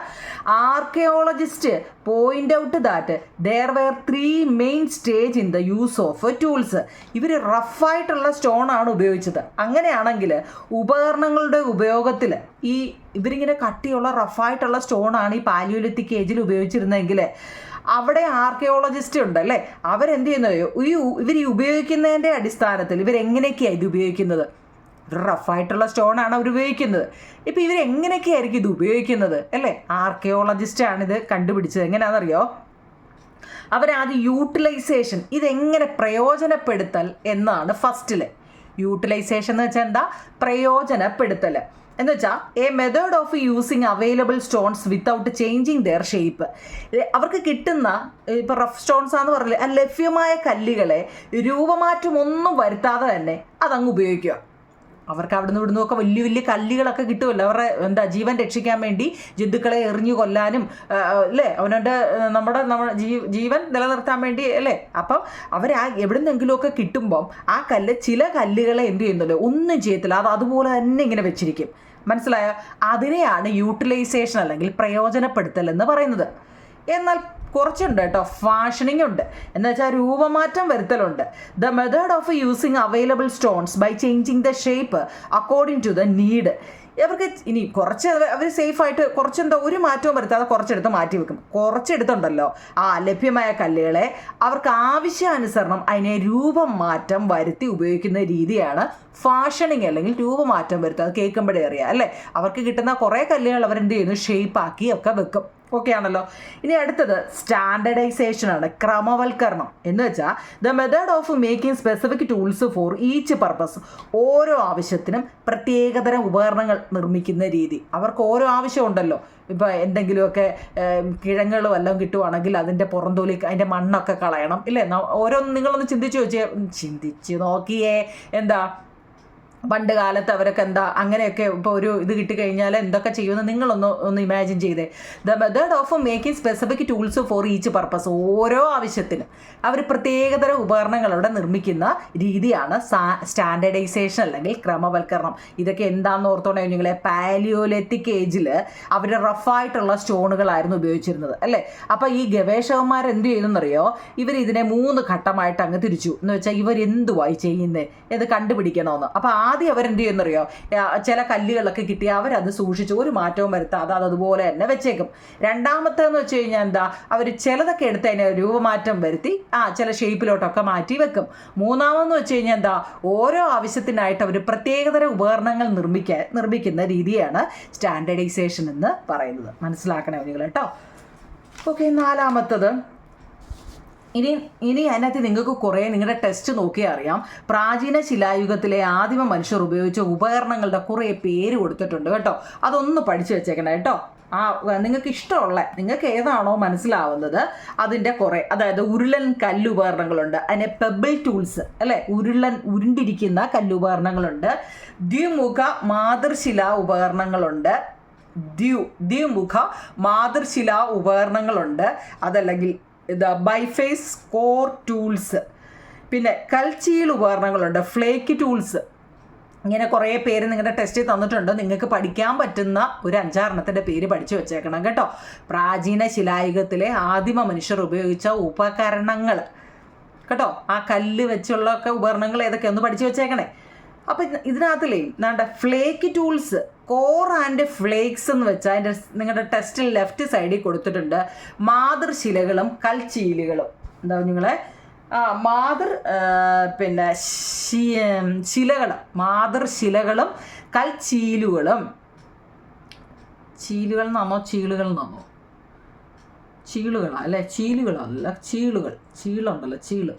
Archaeologist point out that there wear 3 main stage in the use of tools. ഇവർ റഫായിട്ടുള്ള സ്റ്റോൺ ആണ് ഉപയോഗിച്ചത്. അങ്ങനെയാണെങ്കിൽ ഉപകരണങ്ങളുടെ ഉപയോഗത്തിൽ ഇവരിങ്ങനെ കട്ടിയുള്ള റഫായിട്ടുള്ള സ്റ്റോൺ ആണ് ഈ പാലിയോലിത്തിക് ഏജിൽ ഉപയോഗിച്ചിരുന്നതെങ്കിൽ അവിടെ ആർക്കിയോളജിസ്റ്റ് ഉണ്ട് അല്ലേ, അവരെന്ത് ചെയ്യുന്നത്, ഇവർ ഉപയോഗിക്കുന്നതിൻ്റെ അടിസ്ഥാനത്തിൽ ഇവരെങ്ങനെയൊക്കെയാണ് ഇത് ഉപയോഗിക്കുന്നത്. റഫായിട്ടുള്ള സ്റ്റോൺ ആണ് അവർ ഉപയോഗിക്കുന്നത്. ഇപ്പം ഇവരെങ്ങനെയൊക്കെയായിരിക്കും ഇത് ഉപയോഗിക്കുന്നത് അല്ലേ? ആർക്കിയോളജിസ്റ്റാണിത് കണ്ടുപിടിച്ചത്. എങ്ങനെയാണെന്നറിയോ? അവരാദ്യം യൂട്ടിലൈസേഷൻ, ഇതെങ്ങനെ പ്രയോജനപ്പെടുത്തൽ എന്നാണ് ഫസ്റ്റിൽ. യൂട്ടിലൈസേഷൻ എന്ന് വെച്ചാൽ എന്താ? പ്രയോജനപ്പെടുത്തൽ എന്ന് വെച്ചാൽ A method of using available stones without changing there shape. അവർക്ക് കിട്ടുന്ന ഇപ്പോൾ റഫ് സ്റ്റോൺസ് ആണെന്ന് പറഞ്ഞില്ലേ, ലഭ്യമായ കല്ലുകളെ രൂപമാറ്റം ഒന്നും വരുത്താതെ തന്നെ അതങ്ങ് ഉപയോഗിക്കുക. അവർക്ക് അവിടുന്ന് ഇവിടുന്നൊക്കെ വലിയ വലിയ കല്ലുകളൊക്കെ കിട്ടുമല്ലോ, അവരുടെ ജീവൻ രക്ഷിക്കാൻ വേണ്ടി ജന്തുക്കളെ എറിഞ്ഞു കൊല്ലാനും അല്ലേ, നമ്മുടെ ജീവൻ നിലനിർത്താൻ വേണ്ടി അല്ലേ. അപ്പം അവർ എവിടുന്നെങ്കിലുമൊക്കെ കിട്ടുമ്പം ആ ചില കല്ലുകളെ എന്ത് ചെയ്യുന്നുള്ളൂ, ഒന്നും ചെയ്യത്തില്ല, അത് അതുപോലെ തന്നെ ഇങ്ങനെ വെച്ചിരിക്കും. മനസ്സിലായോ? അതിനെയാണ് യൂട്ടിലൈസേഷൻ അല്ലെങ്കിൽ പ്രയോജനപ്പെടുത്തൽ എന്ന് പറയുന്നത്. എന്നാൽ കുറച്ചുണ്ട് കേട്ടോ, ഫാഷനിങ് ഉണ്ട്, എന്ന് വെച്ചാൽ രൂപമാറ്റം വരുത്തലുണ്ട്. The method of using available stones by changing the shape according to the need. അവർക്ക് ഇനി കുറച്ച് അവർ സേഫായിട്ട് കുറച്ചെന്തോ ഒരു മാറ്റവും വരുത്താതെ കുറച്ചെടുത്ത് മാറ്റി വെക്കും. കുറച്ചെടുത്തുണ്ടല്ലോ ലഭ്യമായ കല്ലുകളെ അവർക്ക് ആവശ്യാനുസരണം അതിനെ രൂപം മാറ്റം വരുത്തി ഉപയോഗിക്കുന്ന രീതിയാണ് ഫാഷനിങ് അല്ലെങ്കിൽ രൂപമാറ്റം വരുത്തുക. അത് കേൾക്കുമ്പോഴേ അറിയാം അല്ലേ. അവർക്ക് കിട്ടുന്ന കുറേ കല്ലുകൾ അവരെന്ത് ചെയ്യുന്നു, ഷേപ്പാക്കി ഒക്കെ വെക്കും. ഓക്കെ ആണല്ലോ. ഇനി അടുത്തത് സ്റ്റാൻഡർഡൈസേഷൻ ആണ്, ക്രമവൽക്കരണം. എന്ന് വെച്ചാൽ the method of making specific tools for each purpose. ഓരോ ആവശ്യത്തിനും പ്രത്യേകതരം ഉപകരണങ്ങൾ നിർമ്മിക്കുന്ന രീതി. അവർക്ക് ഓരോ ആവശ്യമുണ്ടല്ലോ. ഇപ്പോൾ എന്തെങ്കിലുമൊക്കെ കിഴങ്ങുകൾ വല്ലതും കിട്ടുവാണെങ്കിൽ അതിൻ്റെ പുറംതൊലി, അതിൻ്റെ മണ്ണൊക്കെ കളയണം ഇല്ലേ. ഓരോന്ന് നിങ്ങളൊന്ന് ചിന്തിച്ച് നോക്കിയേ. എന്താ പണ്ട് കാലത്ത് അവരൊക്കെ എന്താ അങ്ങനെയൊക്കെ ഇപ്പോൾ ഒരു ഇത് കിട്ടിക്കഴിഞ്ഞാൽ എന്തൊക്കെ ചെയ്യുമെന്ന് നിങ്ങളൊന്ന് ഇമാജിൻ ചെയ്തേ. The method of making specific tools for each purpose. ഓരോ ആവശ്യത്തിനും അവർ പ്രത്യേകതര ഉപകരണങ്ങൾ അവിടെ നിർമ്മിക്കുന്ന രീതിയാണ് സ്റ്റാൻഡർഡൈസേഷൻ അല്ലെങ്കിൽ ക്രമവൽക്കരണം. ഇതൊക്കെ എന്താണെന്ന് ഓർത്തോണ്ടേ നിങ്ങളെ, പാലിയോലിത്തിക് ഏജിൽ അവർ റഫായിട്ടുള്ള സ്റ്റോണുകളായിരുന്നു ഉപയോഗിച്ചിരുന്നത് അല്ലേ. അപ്പോൾ ഈ ഗവേഷകന്മാർ എന്ത് ചെയ്യുന്നറിയോ, ഇവർ ഇതിനെ 3 ഘട്ടമായിട്ട് അങ്ങ് തിരിച്ചു. എന്ന് വെച്ചാൽ ഇവരെന്തുവായി ചെയ്യുന്നത് ഇത് കണ്ടുപിടിക്കണമെന്ന്. അപ്പോൾ ആദ്യം അവരെന്ത് ചെയ്യുന്നറിയോ, ചില കല്ലുകളൊക്കെ കിട്ടി അവരത് സൂക്ഷിച്ച് ഒരു മാറ്റവും വരുത്താതെ അതുപോലെ തന്നെ വെച്ചേക്കും. രണ്ടാമത്തേന്ന് വെച്ച് കഴിഞ്ഞാൽ എന്താ, അവർ ചിലതൊക്കെ എടുത്ത് അതിനെ രൂപമാറ്റം വരുത്തി ചില ഷേപ്പിലോട്ടൊക്കെ മാറ്റി വെക്കും. മൂന്നാമെന്ന് വെച്ച് കഴിഞ്ഞാൽ എന്താ, ഓരോ ആവശ്യത്തിനായിട്ട് അവർ പ്രത്യേകതര ഉപകരണങ്ങൾ നിർമ്മിക്കുന്ന രീതിയാണ് സ്റ്റാൻഡർഡൈസേഷൻ എന്ന് പറയുന്നത്. മനസ്സിലാക്കണേ നിങ്ങൾ കേട്ടോ. ഓക്കെ, നാലാമത്തത് ഇനി അതിനകത്ത് നിങ്ങൾക്ക് കുറേ നിങ്ങളുടെ ടെസ്റ്റ് നോക്കിയാൽ അറിയാം. പ്രാചീന ശിലായുഗത്തിലെ ആദിമ മനുഷ്യർ ഉപയോഗിച്ച ഉപകരണങ്ങളുടെ കുറേ പേര് കൊടുത്തിട്ടുണ്ട് കേട്ടോ. അതൊന്ന് പഠിച്ചു വെച്ചേക്കണം കേട്ടോ. നിങ്ങൾക്ക് ഇഷ്ടമുള്ള, നിങ്ങൾക്ക് ഏതാണോ മനസ്സിലാവുന്നത് അതിൻ്റെ കുറേ, അതായത് ഉരുളൻ കല്ലുപകരണങ്ങളുണ്ട്, അതിനെ പെബിൾ ടൂൾസ് അല്ലേ, ഉരുണ്ടിരിക്കുന്ന കല്ലുപകരണങ്ങളുണ്ട്, ദ്വിമുഖ മാതൃശില ഉപകരണങ്ങളുണ്ട്, ദ്വിമുഖ മാതൃശില ഉപകരണങ്ങളുണ്ട്, അതല്ലെങ്കിൽ ബൈഫേസ് കോർ ടൂൾസ്, പിന്നെ കൽച്ചീൽ ഉപകരണങ്ങളുണ്ട്, ഫ്ലേക്ക് ടൂൾസ്. ഇങ്ങനെ കുറേ പേര് നിങ്ങളുടെ ടെസ്റ്റിൽ തന്നിട്ടുണ്ട്. നിങ്ങൾക്ക് പഠിക്കാൻ പറ്റുന്ന ഒരു 5-6 പേര് പഠിച്ചു വെച്ചേക്കണം കേട്ടോ. പ്രാചീന ശിലായുഗത്തിലെ ആദിമ മനുഷ്യർ ഉപയോഗിച്ച ഉപകരണങ്ങൾ കേട്ടോ, ആ കല്ല് വെച്ചുള്ള ഒക്കെ ഉപകരണങ്ങൾ ഏതൊക്കെ ഒന്ന് പഠിച്ചു വെച്ചേക്കണേ. അപ്പം ഇതിനകത്തില്ലേ flake tools, core and flakes എന്ന് വെച്ചാൽ അതിൻ്റെ നിങ്ങളുടെ ടെസ്റ്റിൽ ലെഫ്റ്റ് സൈഡിൽ കൊടുത്തിട്ടുണ്ട്. മാതൃശിലകളും കൽച്ചീലുകളും, എന്താ നിങ്ങളെ പിന്നെ ശിലകൾ, മാതൃശിലകളും കൽച്ചീലുകളും. ചീലുകൾ എന്നാണോ ചീളുകൾ എന്നാണോ? ചീളുകളാ അല്ലേ? ചീലുകളല്ല, ചീളുകൾ. ചീളുണ്ടല്ലോ, ചീള്.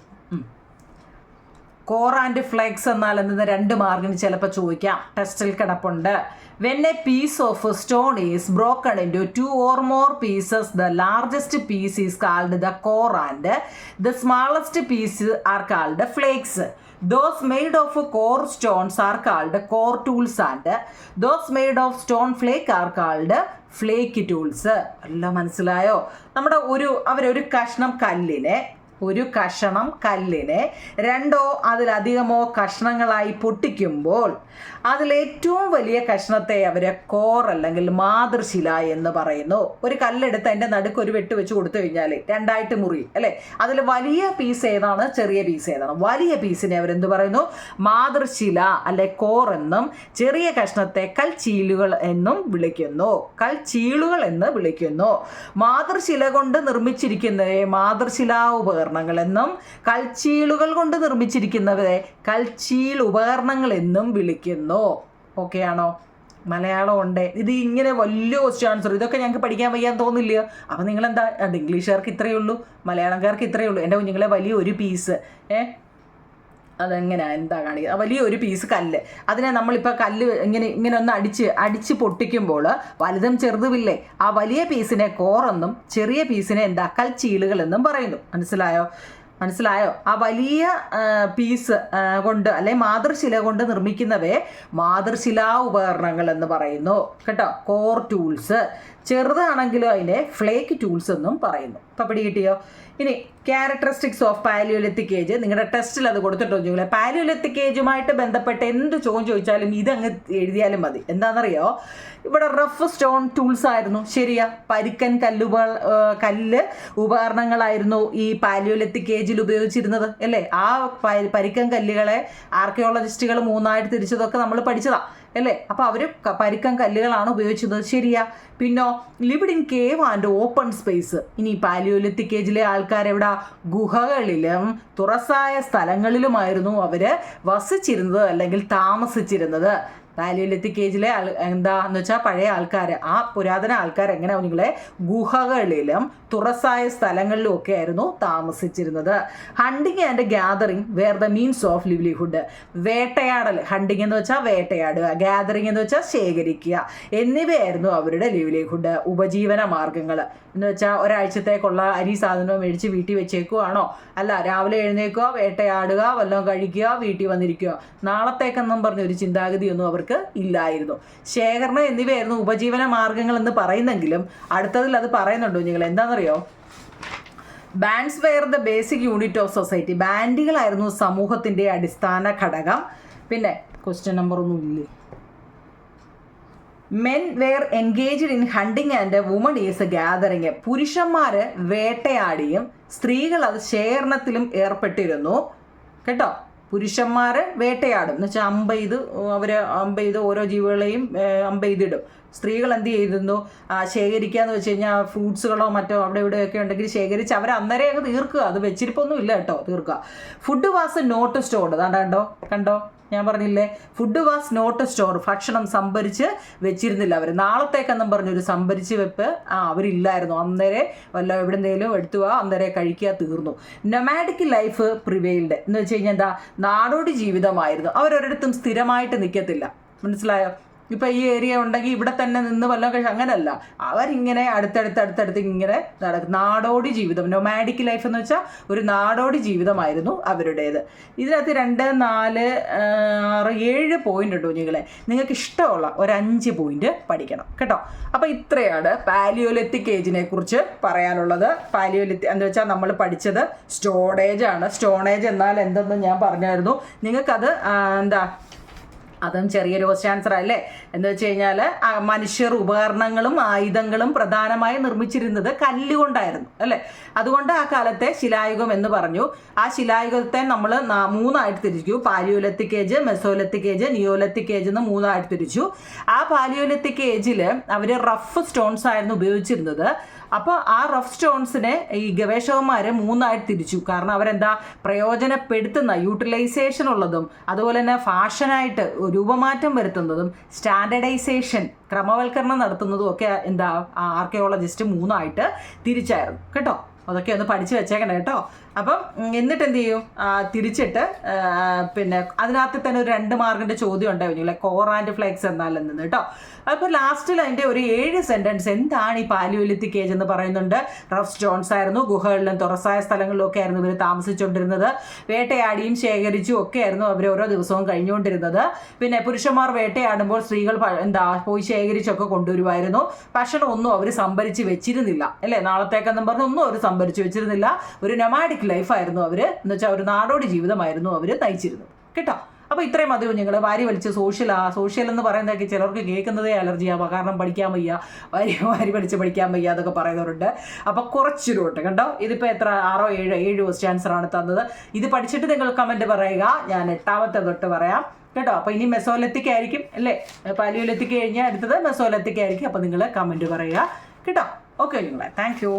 കോർ ആൻഡ് ഫ്ലേക്സ് എന്നാൽ എന്തെന്ന് 2 മാർക്കിന് ചിലപ്പോൾ ചോദിക്കാം, ടെസ്റ്റിൽ കിടപ്പുണ്ട്. When a piece of stone is broken into 2 or more pieces, the largest piece is called the core and the smallest pieces are called flakes. Those made of core stones are called core tools and those made of stone flake are called flake tools. എല്ലാം മനസ്സിലായോ? നമ്മുടെ അവരൊരു കഷ്ണം കല്ലിനെ 2 അതിലധികമോ കഷ്ണങ്ങളായി പൊട്ടിക്കുമ്പോൾ അതിലേറ്റവും വലിയ കഷ്ണത്തെ അവർ core അല്ലെങ്കിൽ മാതൃശില എന്ന് പറയുന്നു. ഒരു കല്ലെടുത്ത് അതിൻ്റെ നടുക്ക് ഒരു വെട്ട് വെച്ച് കൊടുത്തു കഴിഞ്ഞാൽ 2ആയിട്ട് മുറിയും അല്ലേ? അതിൽ വലിയ പീസ് ഏതാണ്, ചെറിയ പീസ് ഏതാണ്? വലിയ പീസിനെ അവരെന്ത് പറയുന്നു? മാതൃശില അല്ലെ കോർ എന്നും, ചെറിയ കഷ്ണത്തെ കൽച്ചീലുകൾ എന്നും വിളിക്കുന്നു. മാതൃശില കൊണ്ട് നിർമ്മിച്ചിരിക്കുന്നവയെ മാതൃശിലാ ഉപകരണങ്ങൾ എന്നും, കൽച്ചീലുകൾ കൊണ്ട് നിർമ്മിച്ചിരിക്കുന്നവരെ കൽച്ചീൽ ഉപകരണങ്ങൾ എന്നും വിളിക്കുന്നു. ഓക്കെ ആണോ? മലയാളം ഉണ്ട്. ഇത് ഇങ്ങനെ വലിയ ക്വസ്റ്റ്യൻ ആൻസർ, ഇതൊക്കെ ഞങ്ങൾക്ക് പഠിക്കാൻ വയ്യാൻ തോന്നില്ല. അപ്പം നിങ്ങളെന്താ, ഇംഗ്ലീഷുകാർക്ക് ഇത്രയേ ഉള്ളൂ, മലയാളംകാർക്ക് ഇത്രയേ ഉള്ളൂ. എൻ്റെ കുഞ്ഞുങ്ങളെ വലിയ ഒരു പീസ് അതെങ്ങനെയാണ്, എന്താ കാണിക്കുക? വലിയ ഒരു പീസ് കല്ല്, അതിനെ നമ്മളിപ്പോൾ കല്ല് ഇങ്ങനെ ഒന്ന് അടിച്ച് പൊട്ടിക്കുമ്പോൾ വലുതും ചെറുതുമില്ലേ, ആ വലിയ പീസിനെ കോറെന്നും ചെറിയ പീസിനെ കൽച്ചീലുകൾ എന്നും പറയുന്നു. മനസ്സിലായോ? ആ വലിയ പീസ് കൊണ്ട് അല്ലെ മാതൃശില കൊണ്ട് നിർമ്മിക്കുന്നവയെ മാതൃശിലാ ഉപകരണങ്ങൾ എന്ന് പറയുന്നു കേട്ടോ. Core tools. ചെറുതാണെങ്കിലും അതിനെ ഫ്ലേക്ക് ടൂൾസ് എന്നും പറയുന്നു. ഇപ്പം പിടികിട്ടിയോ? ഇനി ക്യാരക്ടറിസ്റ്റിക്സ് ഓഫ് പാലിയോലിത്തിക് ഏജ്, നിങ്ങളുടെ ടെസ്റ്റിൽ അത് കൊടുത്തിട്ടുണ്ടെങ്കിൽ പാലിയോലിത്തിക് ഏജുമായിട്ട് ബന്ധപ്പെട്ട് എന്ത് ചോദിച്ചാലും ഇതങ്ങ് എഴുതിയാലും മതി. എന്താണെന്നറിയോ? ഇവിടെ റഫ് സ്റ്റോൺ ടൂൾസ് ആയിരുന്നു, ശരിയാ. പരുക്കൻ കല്ല് ഉപകരണങ്ങളായിരുന്നു ഈ പാലിയോലിത്തിക് ഏജിൽ ഉപയോഗിച്ചിരുന്നത് അല്ലേ? ആ പരുക്കൻ കല്ലുകളെ ആർക്കിയോളജിസ്റ്റുകൾ 3ആയിട്ട് തിരിച്ചതൊക്കെ നമ്മൾ പഠിച്ചതാണ് അല്ലേ? അപ്പോൾ അവർ പരുക്കൻ കല്ലുകളാണ് ഉപയോഗിച്ചത്, ശരിയാ. പിന്നോ lived in cave and open space. ഇനി പാലിയോലിത്തിക് ഏജിലെ ആൾക്കാരെവിടെ? ഗുഹകളിലും തുറസായ സ്ഥലങ്ങളിലുമായിരുന്നു അവർ വസിച്ചിരുന്നത് അല്ലെങ്കിൽ താമസിച്ചിരുന്നത്. പാലിയോലിത്തിക് ഏജിലെ എന്താന്ന് വെച്ചാൽ പഴയ ആൾക്കാർ, ആ പുരാതന ആൾക്കാർ എങ്ങനെയാണ് നിങ്ങളെ ഗുഹകളിലും തുറസായ സ്ഥലങ്ങളിലും ഒക്കെ ആയിരുന്നു താമസിച്ചിരുന്നത്. Hunting and gathering were the means of livelihood. വേട്ടയാടൽ, ഹണ്ടിങ് എന്ന് വെച്ചാൽ വേട്ടയാടുക, ഗ്യാതറിങ് എന്ന് വെച്ചാൽ ശേഖരിക്കുക എന്നിവയായിരുന്നു അവരുടെ ലിവ്ലിഹുഡ്, ഉപജീവന മാർഗങ്ങൾ. എന്ന് വെച്ചാൽ ഒരാഴ്ചത്തേക്കുള്ള അരി സാധനവും മേടിച്ച് വീട്ടിൽ വെച്ചേക്കുവാണോ? അല്ല, രാവിലെ എഴുന്നേൽക്കുക, വേട്ടയാടുക, വല്ലതും കഴിക്കുക, വീട്ടിൽ വന്നിരിക്കുക. നാളത്തേക്കെന്നും പറഞ്ഞൊരു ചിന്താഗതിയൊന്നും അവർക്ക് ഇല്ലായിരുന്നു. ശേഖരണം എന്നിവയായിരുന്നു ഉപജീവന മാർഗങ്ങൾ എന്ന് പറയുന്നെങ്കിലും അടുത്തതിൽ അത് പറയുന്നുണ്ടോ നിങ്ങൾ? എന്താണെന്നറിയോ? Bands were the basic unit of society. ബാൻഡുകളായിരുന്നു സമൂഹത്തിൻ്റെ അടിസ്ഥാന ഘടകം. പിന്നെ ക്വസ്റ്റ്യൻ നമ്പർ 1 ഇല്ലേ? Men were engaged in hunting and woman is gathering. പുരുഷന്മാർ വേട്ടയാടിയും സ്ത്രീകൾ അത് ശേഖരണത്തിലും ഏർപ്പെട്ടിരുന്നു കേട്ടോ. പുരുഷന്മാർ വേട്ടയാടും എന്ന് വെച്ചാൽ അമ്പ ചെയ്ത് ഓരോ ജീവികളെയും അമ്പ ചെയ്തിടും. സ്ത്രീകൾ എന്ത് ചെയ്തിരുന്നു? ശേഖരിക്കാന്ന് വെച്ച് കഴിഞ്ഞാൽ ഫ്രൂട്ട്സുകളോ മറ്റോ അവിടെ ഇവിടെയൊക്കെ ഉണ്ടെങ്കിൽ ശേഖരിച്ച് അവർ അന്നേരം അങ്ങ് തീർക്കുക. അത് വെച്ചിരിപ്പൊന്നും ഇല്ല കേട്ടോ, തീർക്കുക. Food was not stored. കണ്ടോ ഞാൻ പറഞ്ഞില്ലേ, ഫുഡ് വാസ് നോട്ട് സ്റ്റോർ. ഭക്ഷണം സംഭരിച്ച് വെച്ചിരുന്നില്ല അവർ. നാളത്തേക്കെന്നും പറഞ്ഞൊരു സംഭരിച്ച് വെപ്പ് അവരില്ലായിരുന്നു. അന്നേരം വല്ല എവിടെന്തെങ്കിലും എടുത്തുക, അന്നേരം കഴിക്കുക, തീർന്നു. നൊമാഡിക് ലൈഫ് പ്രിവെയിൽഡ് എന്ന് വെച്ച് കഴിഞ്ഞാൽ എന്താ? നാടോടി ജീവിതമായിരുന്നു. അവരൊരിടത്തും സ്ഥിരമായിട്ട് നിൽക്കത്തില്ല. മനസ്സിലായോ? ഇപ്പം ഈ ഏരിയ ഉണ്ടെങ്കിൽ ഇവിടെ തന്നെ നിന്ന് വല്ലതും കഴിച്ച് അങ്ങനെയല്ല. അവരിങ്ങനെ അടുത്തടുത്ത് ഇങ്ങനെ നടക്കും. നാടോടി ജീവിതം, നൊമാഡിക് ലൈഫ് എന്ന് വെച്ചാൽ ഒരു നാടോടി ജീവിതമായിരുന്നു അവരുടേത്. ഇതിനകത്ത് 2, 4, 6, 7 പോയിന്റ് ഉണ്ട് കുഞ്ഞുങ്ങളെ. നിങ്ങൾക്ക് ഇഷ്ടമുള്ള ഒരു 5 പോയിന്റ് പഠിക്കണം കേട്ടോ. അപ്പോൾ ഇത്രയാണ് പാലിയോലിത്തിക് ഏജിനെ കുറിച്ച് പറയാനുള്ളത്. പാലിയോലിത്തിക് എന്ന് വെച്ചാൽ നമ്മൾ പഠിച്ചത് സ്റ്റോണേജ് ആണ്. സ്റ്റോണേജ് എന്നാൽ എന്തെന്ന് ഞാൻ പറഞ്ഞായിരുന്നു. നിങ്ങൾക്കത് അതും ചെറിയൊരു ക്വസ്റ്റ്യൻ ആൻസർ അല്ലേ. എന്ന് വെച്ച് കഴിഞ്ഞാൽ മനുഷ്യർ ഉപകരണങ്ങളും ആയുധങ്ങളും പ്രധാനമായും നിർമ്മിച്ചിരുന്നത് കല്ലുകൊണ്ടായിരുന്നു അല്ലേ. അതുകൊണ്ട് ആ കാലത്തെ ശിലായുഗം എന്ന് പറഞ്ഞു. ആ ശിലായുഗത്തെ നമ്മൾ 3ആയിട്ട് തിരിച്ചു. Paleolithic age, mesolithic age, neolithic age എന്ന് 3ആയിട്ട് തിരിച്ചു. ആ പാലിയോലിത്തിക് ഏജിൽ അവർ റഫ് സ്റ്റോൺസ് ആയിരുന്നു ഉപയോഗിച്ചിരുന്നത്. അപ്പോൾ ആ റഫ് സ്റ്റോൺസിനെ ഈ ഗവേഷകന്മാർ 3ആയിട്ട് തിരിച്ചു. കാരണം അവരെന്താ പ്രയോജനപ്പെടുത്തുന്ന യൂട്ടിലൈസേഷൻ ഉള്ളതും അതുപോലെ തന്നെ ഫാഷനായിട്ട് രൂപമാറ്റം വരുത്തുന്നതും സ്റ്റാൻഡർഡൈസേഷൻ ക്രമവൽക്കരണം നടത്തുന്നതും ഒക്കെ ആർക്കിയോളജിസ്റ്റ് 3ആയിട്ട് തിരിച്ചായിരുന്നു കേട്ടോ. അതൊക്കെ ഒന്ന് പഠിച്ചു വെച്ചേക്കണം കേട്ടോ. അപ്പം എന്നിട്ട് എന്ത് ചെയ്യും, തിരിച്ചിട്ട് പിന്നെ അതിനകത്ത് തന്നെ ഒരു 2 മാർക്കിൻ്റെ ചോദ്യം ഉണ്ടാവില്ലേ, കോർ ആൻഡ് ഫ്ലെക്സ് എന്നാൽ എന്ന് കേട്ടോ. അപ്പോൾ ലാസ്റ്റിൽ അതിൻ്റെ ഒരു 7 സെൻറ്റൻസ് എന്താണ് ഈ പാലിയോലിത്തിക് ഏജ് എന്ന് പറയുന്നുണ്ട്. റഫ് സ്റ്റോൺസ് ആയിരുന്നു, ഗുഹകളിലും തുറസായ സ്ഥലങ്ങളിലും ഒക്കെ ആയിരുന്നു ഇവർ താമസിച്ചുകൊണ്ടിരുന്നത്. വേട്ടയാടിയും ശേഖരിച്ചും ഒക്കെ ആയിരുന്നു അവർ ഓരോ ദിവസവും കഴിഞ്ഞുകൊണ്ടിരുന്നത്. പിന്നെ പുരുഷന്മാർ വേട്ടയാടുമ്പോൾ സ്ത്രീകൾ പോയി ശേഖരിച്ചൊക്കെ കൊണ്ടുവരുമായിരുന്നു. ഭക്ഷണം ഒന്നും അവർ സംഭരിച്ച് വെച്ചിരുന്നില്ല അല്ലേ. നാളത്തേക്കെന്നും പറഞ്ഞ് ഒന്നും അവർ സംഭരിച്ച് വെച്ചിരുന്നില്ല. ഒരു നൊമാഡിക് ലൈഫായിരുന്നു അവർ, എന്ന് വെച്ചാൽ ഒരു നാടോടി ജീവിതമായിരുന്നു അവർ നയിച്ചിരുന്നത് കേട്ടോ. അപ്പോൾ ഇത്രയും മതി കുഞ്ഞുങ്ങൾ. വാരി വലിച്ച് സോഷ്യൽ എന്ന് പറയുന്നതൊക്കെ ചിലർക്ക് കേൾക്കുന്നതേ അലർജിയാവാം. കാരണം പഠിക്കാൻ വയ്യ, വാരി വലിച്ച് പഠിക്കാൻ വയ്യ അതൊക്കെ പറയുന്നവരുണ്ട്. അപ്പോൾ കുറച്ചൊരുട്ട് കണ്ടോ. ഇതിപ്പോൾ എത്ര 6, 7 ക്വസ്റ്റ്യൻ ആൻസറാണ് തന്നത്. ഇത് പഠിച്ചിട്ട് നിങ്ങൾ കമൻറ്റ് പറയുക. ഞാൻ 8ാമത്തെ തൊട്ട് പറയാം കേട്ടോ. അപ്പോൾ ഇനി മെസോലിത്തിക് ആയിരിക്കും അല്ലേ. പാലിയോലിത്തിക് കഴിഞ്ഞാൽ അടുത്തത് മെസോലിത്തിക് ആയിരിക്കും. അപ്പോൾ നിങ്ങൾ കമൻറ്റ് പറയുക കേട്ടോ. ഓക്കെ കുഞ്ഞുങ്ങളെ, താങ്ക് യു.